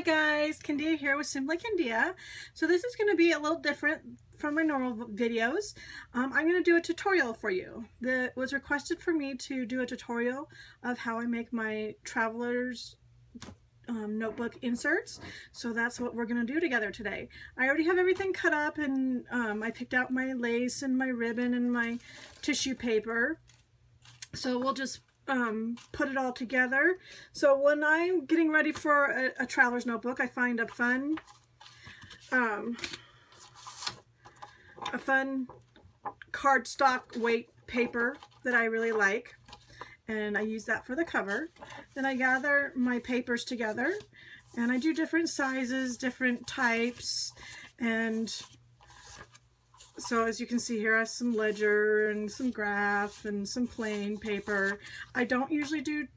guys, Candia here with Simply Candia. So this is going to be a little different from my normal videos. I'm going to do a tutorial for you. That was requested for me to do a tutorial of how I make my traveler's notebook inserts. So that's what we're going to do together today. I already have everything cut up, and I picked out my lace and my ribbon and my tissue paper. So we'll just put it all together. So when I'm getting ready for a traveler's notebook, I find a fun cardstock weight paper that I really like, and I use that for the cover. Then I gather my papers together, and I do different sizes, different types, and so as you can see here, I have some ledger and some graph and some plain paper. I don't usually do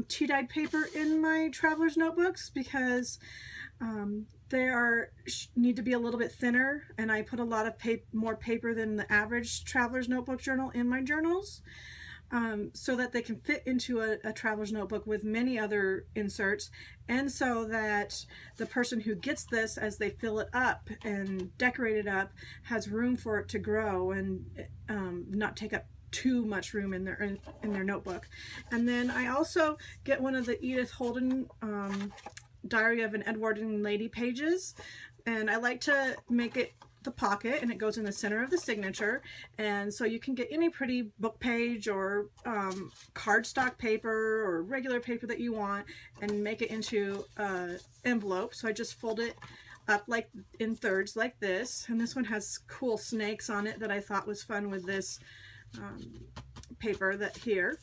tea-dyed paper in my traveler's notebooks because they need to be a little bit thinner, and I put a lot of more paper than the average traveler's notebook journal in my journals. So that they can fit into a traveler's notebook with many other inserts, and so that the person who gets this, as they fill it up and decorate it up, has room for it to grow and not take up too much room in their notebook. And then I also get one of the Edith Holden Diary of an Edwardian Lady pages, and I like to make it the pocket, and it goes in the center of the signature. And so you can get any pretty book page or cardstock paper or regular paper that you want and make it into an envelope. So I just fold it up like in thirds like this, and this one has cool snakes on it that I thought was fun with this paper that here.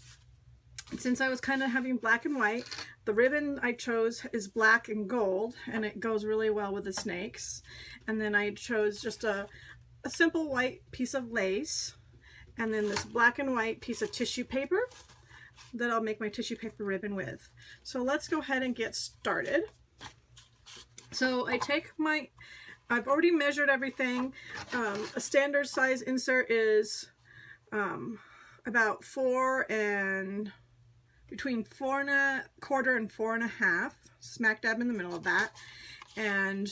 Since I was kind of having black and white, the ribbon I chose is black and gold, and it goes really well with the snakes. And then I chose just a simple white piece of lace, and then this black and white piece of tissue paper that I'll make my tissue paper ribbon with. So let's go ahead and get started. So I take I've already measured everything. A standard size insert is about between 4¼ and 4½, smack dab in the middle of that, and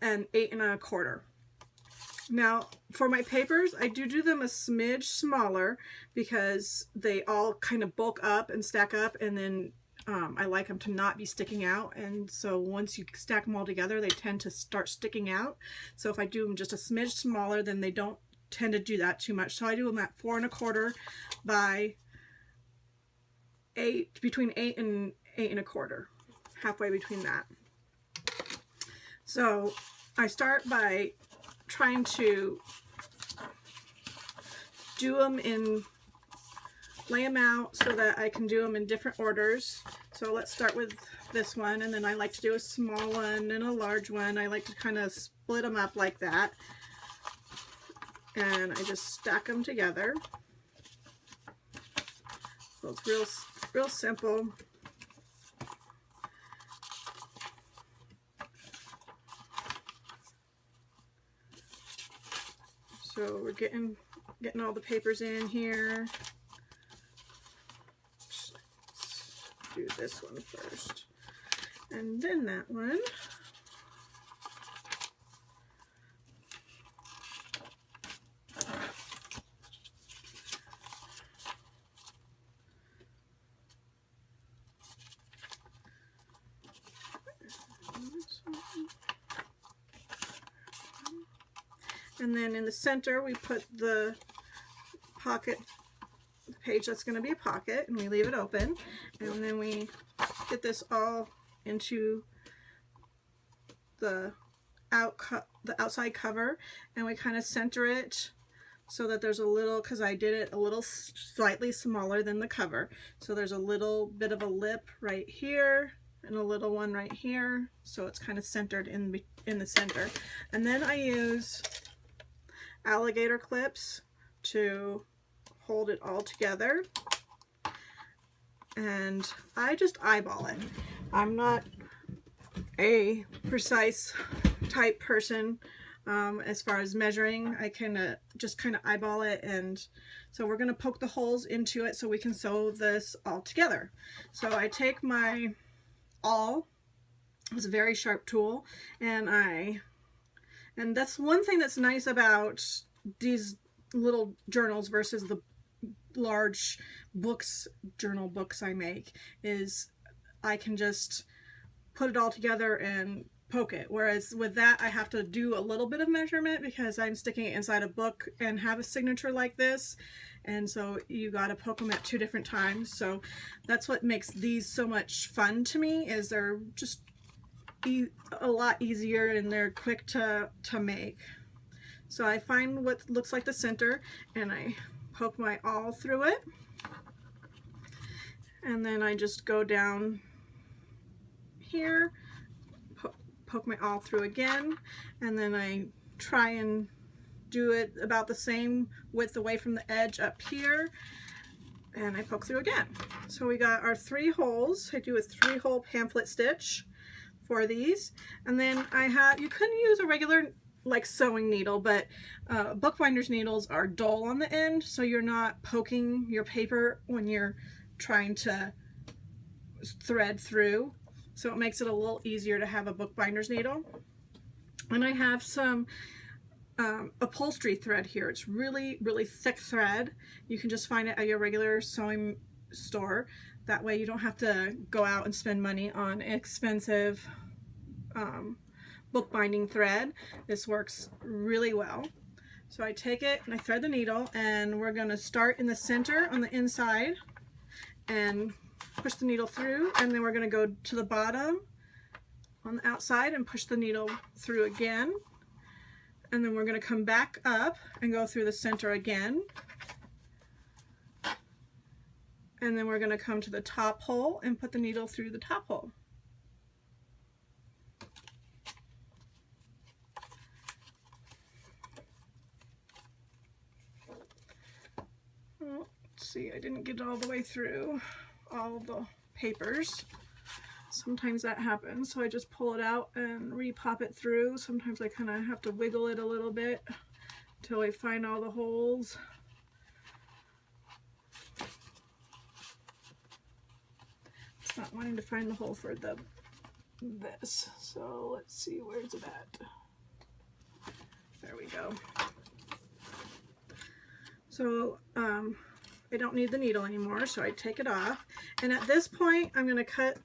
8¼ Now for my papers, I do them a smidge smaller because they all kind of bulk up and stack up, and then I like them to not be sticking out, and so once you stack them all together, they tend to start sticking out. So if I do them just a smidge smaller, then they don't tend to do that too much. So I do them at 4¼ by 8, between 8 and 8¼ halfway between that. So I start by trying to lay them out so that I can do them in different orders. So let's start with this one, and then I like to do a small one and a large one. I like to kind of split them up like that, and I just stack them together. So it's real simple. So we're getting all the papers in here. Let's do this one first, and then that one. And then in the center, we put the pocket page that's going to be a pocket, and we leave it open. And then we get this all into the outside cover, and we kind of center it so that there's a little, because I did it a little slightly smaller than the cover, so there's a little bit of a lip right here and a little one right here, so it's kind of centered in the center. And then I use alligator clips to hold it all together, and I just eyeball it. I'm not a precise type person as far as measuring. I can just kind of eyeball it, and so we're going to poke the holes into it so we can sew this all together. So I take my awl It's a very sharp tool, and that's one thing that's nice about these little journals versus the large journal books I make, is I can just put it all together and poke it. Whereas with that, I have to do a little bit of measurement because I'm sticking it inside a book and have a signature like this. And so you got to poke them at 2 different times. So that's what makes these so much fun to me, is they're just a lot easier and they're quick to make. So I find what looks like the center and I poke my awl through it. And then I just go down here, poke my awl through again, and then I try and do it about the same width away from the edge up here, and I poke through again. So we got our 3 holes. I do a 3-hole pamphlet stitch for these, and then you couldn't use a regular like sewing needle, but bookbinder's needles are dull on the end, so you're not poking your paper when you're trying to thread through. So it makes it a little easier to have a bookbinder's needle. And I have some upholstery thread here. It's really, really thick thread. You can just find it at your regular sewing store. That way you don't have to go out and spend money on expensive bookbinding thread. This works really well. So I take it and I thread the needle, and we're going to start in the center on the inside and push the needle through, and then we're going to go to the bottom on the outside and push the needle through again, and then we're going to come back up and go through the center again, and then we're going to come to the top hole and put the needle through the top hole. Well, let's see, I didn't get all the way through all the papers. Sometimes that happens, so I just pull it out and re-pop it through. Sometimes I kind of have to wiggle it a little bit until I find all the holes. It's not wanting to find the hole for this, so let's see, where's it at? There we go. So I don't need the needle anymore, so I take it off, and at this point I'm going to cut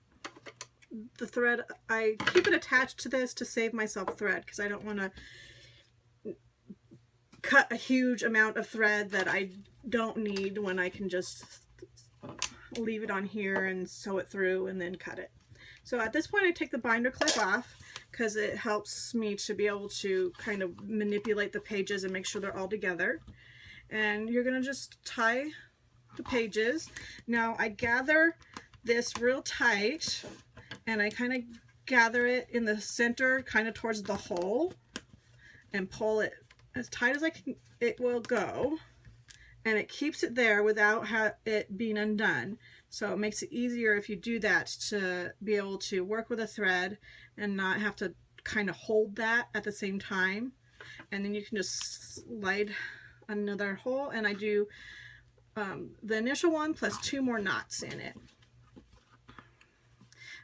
the thread. I keep it attached to this to save myself thread, because I don't want to cut a huge amount of thread that I don't need when I can just leave it on here and sew it through and then cut it. So at this point I take the binder clip off, because it helps me to be able to kind of manipulate the pages and make sure they're all together. And you're going to just tie the pages. Now I gather this real tight, and I kind of gather it in the center, kind of towards the hole, and pull it as tight as it will go, and it keeps it there without it being undone. So it makes it easier if you do that to be able to work with a thread and not have to kind of hold that at the same time. And then you can just slide another hole, and I do the initial one plus 2 more knots in it.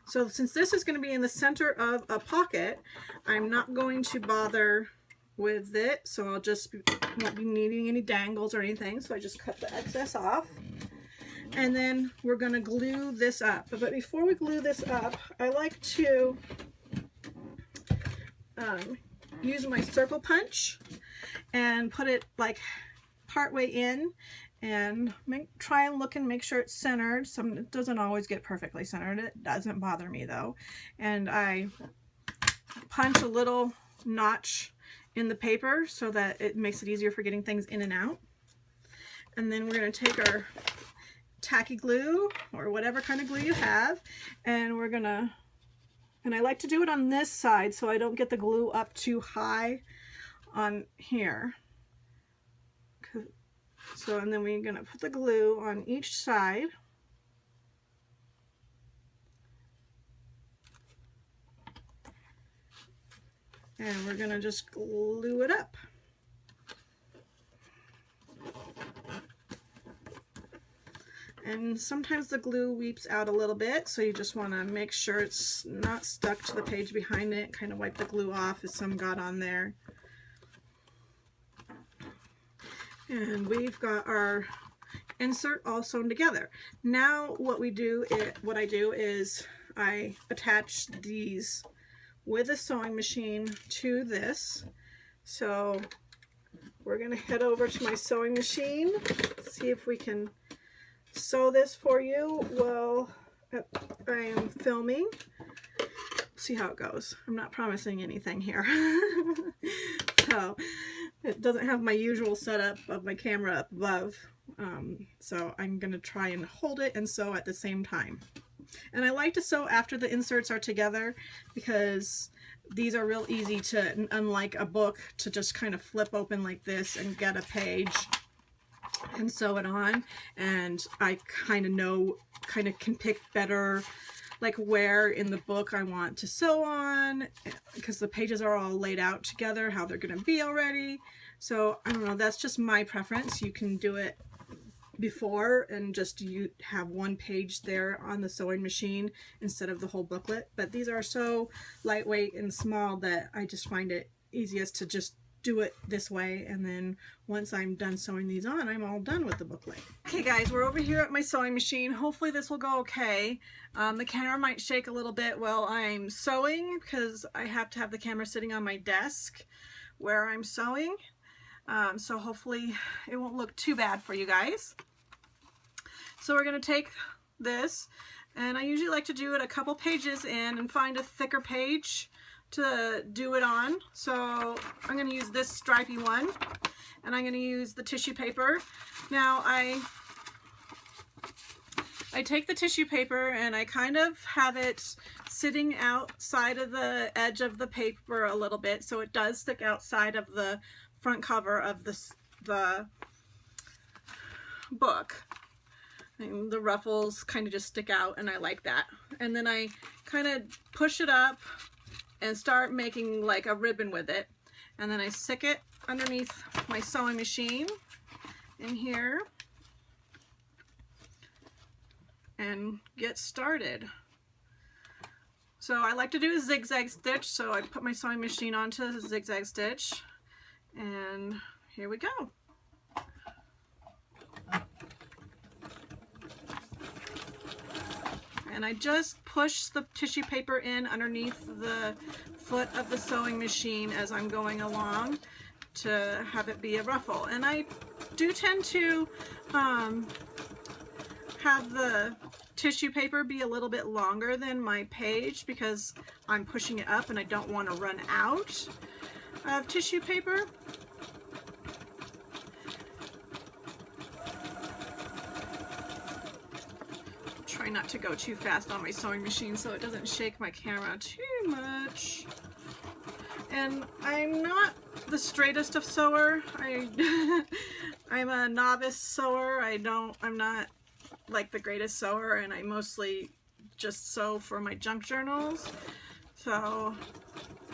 So since this is going to be in the center of a pocket, I'm not going to bother with it, so I'll just won't be needing any dangles or anything, so I just cut the excess off. And then we're going to glue this up. But before we glue this up, I like to use my circle punch and put it like partway in, and try and look and make sure it's centered. It doesn't always get perfectly centered. It doesn't bother me though. And I punch a little notch in the paper so that it makes it easier for getting things in and out. And then we're going to take our tacky glue or whatever kind of glue you have, and we're gonna, and I like to do it on this side so I don't get the glue up too high on here. So, and then we're going to put the glue on each side. And we're going to just glue it up. And sometimes the glue weeps out a little bit, so you just want to make sure it's not stuck to the page behind it. Kind of wipe the glue off if some got on there. And we've got our insert all sewn together. Now what I do is I attach these with a sewing machine to this. So we're going to head over to my sewing machine, see if we can sew this for you while I am filming. See how it goes. I'm not promising anything here. So it doesn't have my usual setup of my camera up above. So I'm going to try and hold it and sew at the same time. And I like to sew after the inserts are together because these are real easy to, unlike a book, to just kind of flip open like this and get a page and sew it on. And I kind of can pick better like where in the book I want to sew on, because the pages are all laid out together, how they're going to be already. So I don't know, that's just my preference. You can do it before and just you have one page there on the sewing machine instead of the whole booklet. But these are so lightweight and small that I just find it easiest to just do it this way, and then once I'm done sewing these on, I'm all done with the booklet. Okay guys, we're over here at my sewing machine. Hopefully this will go okay. The camera might shake a little bit while I'm sewing because I have to have the camera sitting on my desk where I'm sewing. So hopefully it won't look too bad for you guys. So we're going to take this, and I usually like to do it a couple pages in and find a thicker page to do it on. So I'm going to use this stripy one, and I'm going to use the tissue paper. Now I take the tissue paper and I kind of have it sitting outside of the edge of the paper a little bit, so it does stick outside of the front cover of the book. And the ruffles kind of just stick out, and I like that. And then I kind of push it up and start making like a ribbon with it, and then I stick it underneath my sewing machine in here and get started. So I like to do a zigzag stitch, so I put my sewing machine onto the zigzag stitch, and here we go. And I just push the tissue paper in underneath the foot of the sewing machine as I'm going along to have it be a ruffle. And I do tend to have the tissue paper be a little bit longer than my page because I'm pushing it up and I don't want to run out of tissue paper. Try not to go too fast on my sewing machine so it doesn't shake my camera too much. And I'm not the straightest of sewer. I'm a novice sewer. I'm not like the greatest sewer, and I mostly just sew for my junk journals. So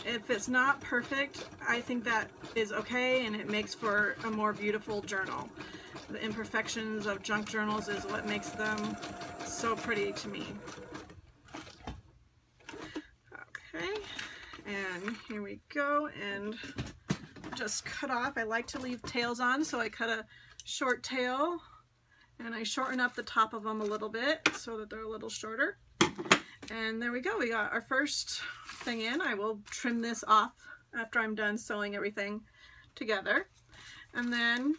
if it's not perfect, I think that is okay, and it makes for a more beautiful journal. The imperfections of junk journals is what makes them so pretty to me. Okay, and here we go, and just cut off. I like to leave tails on, so I cut a short tail and I shorten up the top of them a little bit so that they're a little shorter. And there we go, we got our first thing in. I will trim this off after I'm done sewing everything together. And then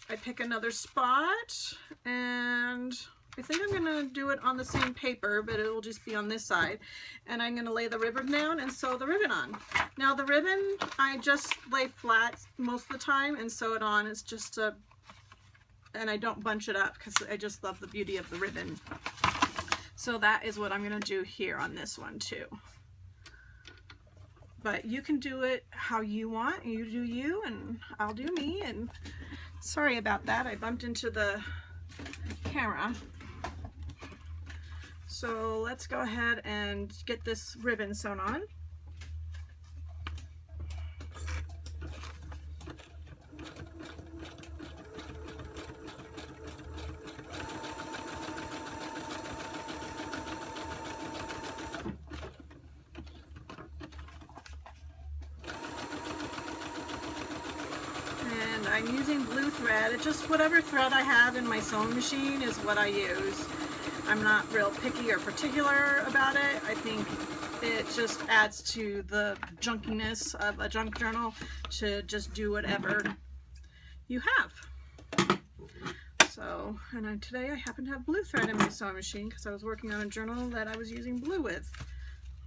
I pick another spot, and I think I'm going to do it on the same paper, but it will just be on this side. And I'm going to lay the ribbon down and sew the ribbon on. Now the ribbon, I just lay flat most of the time and sew it on. It's just a, and I don't bunch it up because I just love the beauty of the ribbon. So that is what I'm going to do here on this one too. But you can do it how you want. You do you, and I'll do me. And sorry about that. I bumped into the camera. So let's go ahead and get this ribbon sewn on. I'm using blue thread. It's just whatever thread I have in my sewing machine is what I use. I'm not real picky or particular about it. I think it just adds to the junkiness of a junk journal to just do whatever you have. So, and today I happen to have blue thread in my sewing machine because I was working on a journal that I was using blue with.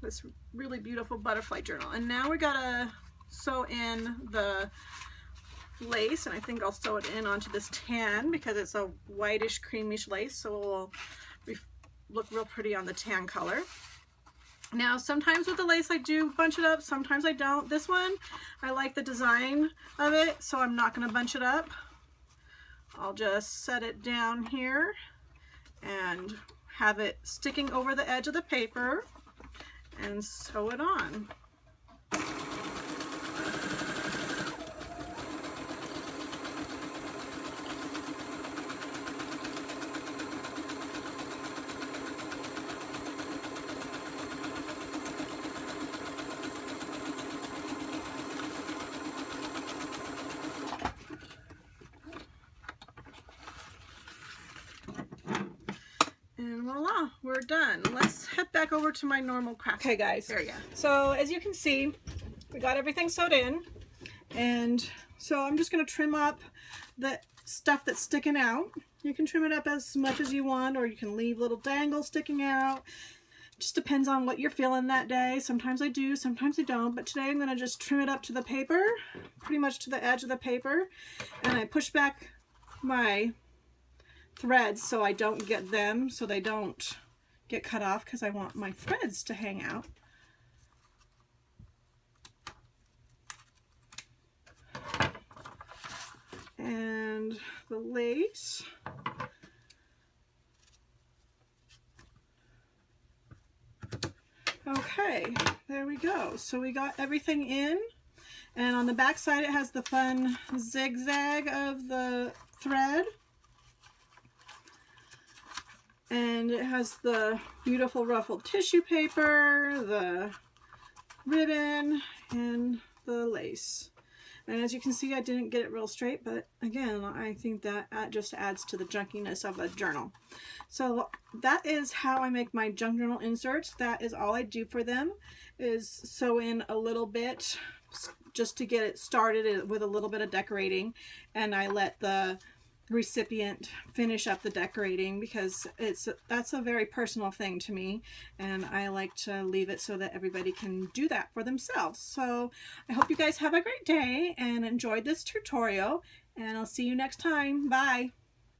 This really beautiful butterfly journal. And now we gotta sew in the lace, and I think I'll sew it in onto this tan because it's a whitish creamish lace, so it will look real pretty on the tan color. Now sometimes with the lace I do bunch it up, sometimes I don't. This one I like the design of it, so I'm not going to bunch it up. I'll just set it down here and have it sticking over the edge of the paper and sew it on. And voila, we're done. Let's head back over to my normal craft. Okay guys, there you go. So as you can see, we got everything sewed in, and so I'm just going to trim up the stuff that's sticking out. You can trim it up as much as you want, or you can leave little dangles sticking out. Just depends on what you're feeling that day. Sometimes I do, sometimes I don't, but today I'm going to just trim it up to the paper, pretty much to the edge of the paper, and I push back my threads so I don't get them, so they don't get cut off, because I want my threads to hang out. And the lace. Okay, there we go. So we got everything in, and on the back side it has the fun zigzag of the thread. And it has the beautiful ruffled tissue paper, the ribbon, and the lace. And as you can see, I didn't get it real straight, but again, I think that just adds to the junkiness of a journal. So that is how I make my junk journal inserts. That is all I do for them, is sew in a little bit just to get it started with a little bit of decorating, and I let the recipient finish up the decorating, because that's a very personal thing to me, and I like to leave it so that everybody can do that for themselves. So I hope you guys have a great day and enjoyed this tutorial, and I'll see you next time. Bye.